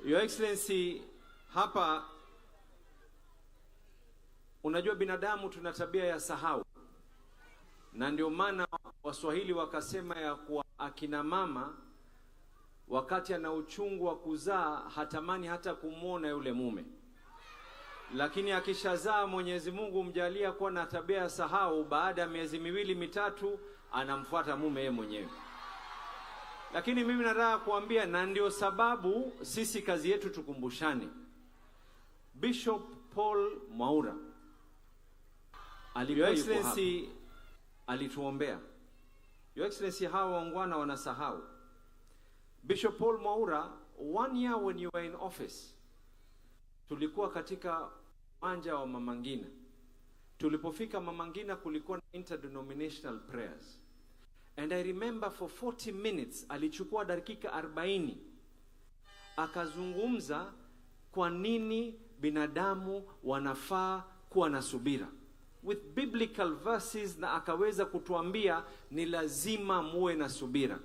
Your Excellency, hapa unajua binadamu tuna tabia ya sahau. Na ndio maana Waswahili wakasema ya kuwa akina mama wakati ana uchungu wa kuzaa hatamani hata kumuona yule mume. Lakini akishazaa Mwenyezi Mungu mjalia kuwa na tabia ya sahau, baada ya miezi miwili mitatu anamfuata mume yeye mwenyewe. Lakini mimi nataka kuambia, na ndio sababu sisi kazi yetu tukumbushane. Bishop Paul Mwaura Your Excellency alituombea. Your Excellency, hawa waungwana wanasahau. Bishop Paul Mwaura, 1 year when you were in office, tulikuwa katika uwanja wa Mama Ngina. Tulipofika Mama Ngina kulikuwa na interdenominational prayers. And I remember for 40 minutes, alichukua dakika 40, akazungumza kwa nini binadamu wanafaa kuwa na subira. With biblical verses, na akaweza kutuambia ni lazima muwe na subira.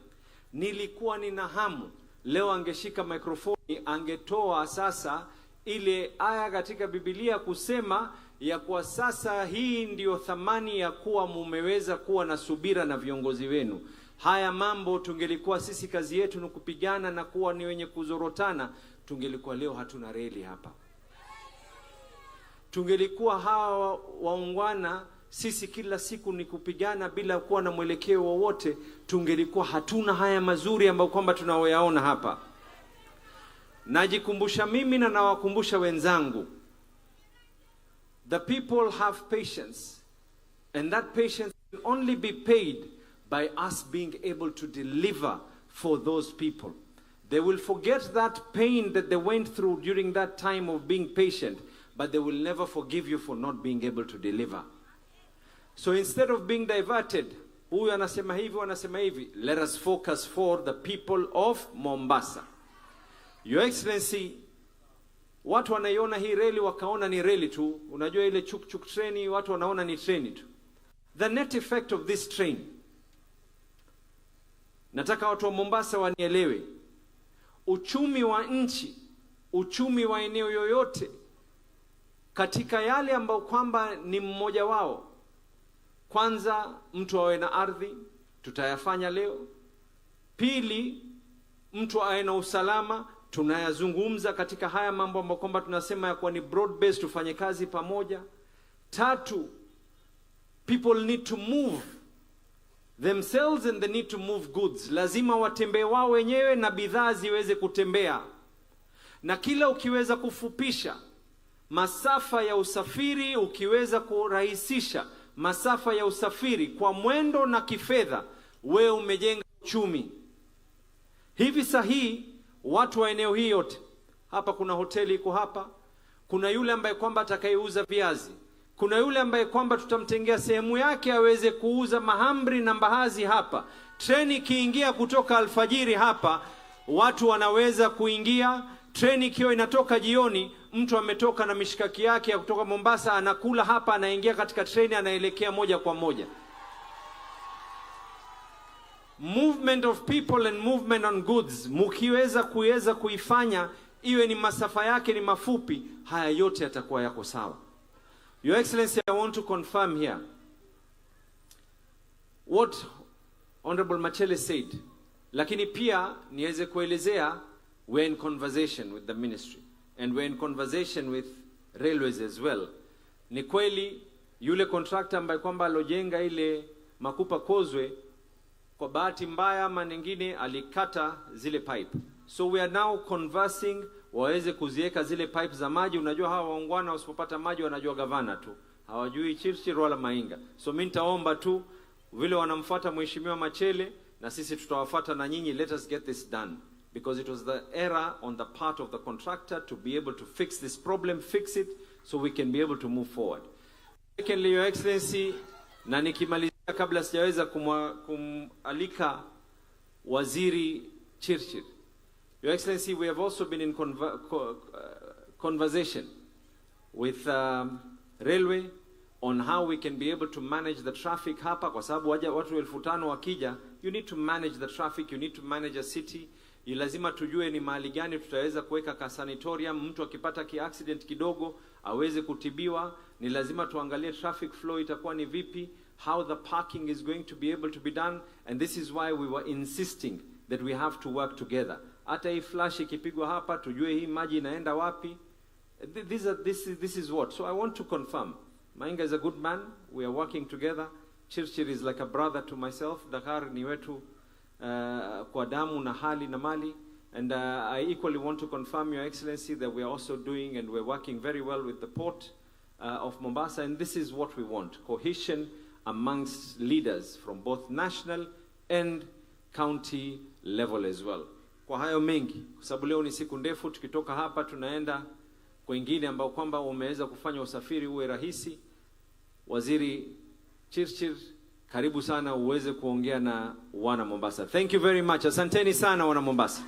Nilikuwa nina hamu leo angeshika mikrofoni angetoa sasa ile aya katika Biblia kusema ya kwa sasa hii ndiyo thamani ya kuwa mumeweza kuwa na subira na viongozi wenu. Haya mambo tungelikuwa sisi kazi yetu ni kupigana na kuwa ni wenye kuzorotana, tungelikuwa leo hatuna reli hapa. Tungelikuwa hawa waungwana sisi kila siku ni kupigana bila kuwa na mwelekeo wowote, tungelikuwa hatuna haya mazuri ambayo kwamba tunaoyaona hapa. Najikumbusha mimi na nawakumbusha wenzangu, the people have patience, and that patience can only be paid by us being able to deliver for those people. They will forget that pain that they went through during that time of being patient, but they will never forgive you for not being able to deliver. So instead of being diverted, huyu anasema hivi, let us focus for the people of Mombasa. Your Excellency, watu wanaiona hii reli wakaona ni reli tu. Unajua ile chuk treni watu wanaona ni treni tu. The net effect of this train, nataka watu wa Mombasa wanielewe, uchumi wa nchi, uchumi wa eneo yoyote, katika yale ambao kwamba ni mmoja wao, kwanza mtu awe na ardhi, tutayafanya leo. Pili, mtu awe na usalama, tunayazungumza katika haya mambo ambayo kwamba tunasema ya kuwa ni broad based, tufanye kazi pamoja. Tatu, people need to move themselves and they need to move goods. Lazima watembee wao wenyewe na bidhaa ziweze kutembea. Na kila ukiweza kufupisha masafa ya usafiri, ukiweza kurahisisha masafa ya usafiri kwa mwendo na kifedha, wewe umejenga uchumi. Hivi sahihi watu wa eneo hii yote, hapa kuna hoteli iko hapa, kuna yule ambaye kwamba atakayeuza viazi, kuna yule ambaye kwamba tutamtengea sehemu yake aweze kuuza mahamri na mbaazi hapa. Treni kiingia kutoka alfajiri hapa, watu wanaweza kuingia. Treni ikiwa inatoka jioni, mtu ametoka na mishikaki yake ya kutoka Mombasa anakula hapa, anaingia katika treni anaelekea moja kwa moja. Movement of people and movement on goods, mukiweza kuifanya iwe ni masafa yake ni mafupi, haya yote yatakuwa yako sawa. Your Excellency, I want to confirm here what Honorable Machele said, lakini pia niweze kuelezea we're in conversation with the ministry and we're in conversation with railways as well. Ni kweli yule contractor ambaye kwamba alojenga ile Makupa Causeway, kwa bahati mbaya ama nyingine alikata zile pipe. So we are now conversing waweze kuziweka zile pipe za maji. Unajua hawa waungwana wasipopata maji wanajua gavana tu, hawajui Chipchir wala Mainga. So mimi nitaomba tu vile wanamfuata Mheshimiwa Machele, na sisi tutawafuata na nyinyi. Let us get this done, because it was the error on the part of the contractor to be able to fix this problem, fix it so we can be able to move forward. Secondly, Your Excellency, na nikimalizia kabla sijaweza kumalika Waziri Chirchir. Your Excellency, we have also been in conversation with railway on how we can be able to manage the traffic hapa, kwa sababu watu 1500 wakija, you need to manage the traffic, you need to manage a city, lazima tujue ni mahali gani tutaweza kuweka ka sanatorium, mtu akipata accident kidogo aweze kutibiwa. Ni lazima tuangalie traffic flow itakuwa ni vipi, how the parking is going to be able to be done, and this is why we were insisting that we have to work together. Hata hii flash ikipigwa hapa tujue hii maji inaenda wapi. This is what. So I want to confirm, Mainga is a good man, we are working together. Chirchir is like a brother to myself. Dakar ni wetu kwa damu na hali na mali. And I equally want to confirm, Your Excellency, that we are also doing and we're working very well with the port of Mombasa. And this is what we want, cohesion amongst leaders from both national and county level as well. Kwa hayo mengi, kwa sababu leo ni siku ndefu, tukitoka hapa tunaenda kwingine ambao kwamba umeweza kufanya usafiri uwe rahisi. Waziri Chirchir, karibu sana uweze kuongea na wana Mombasa. Thank you very much. Asanteni sana wana Mombasa.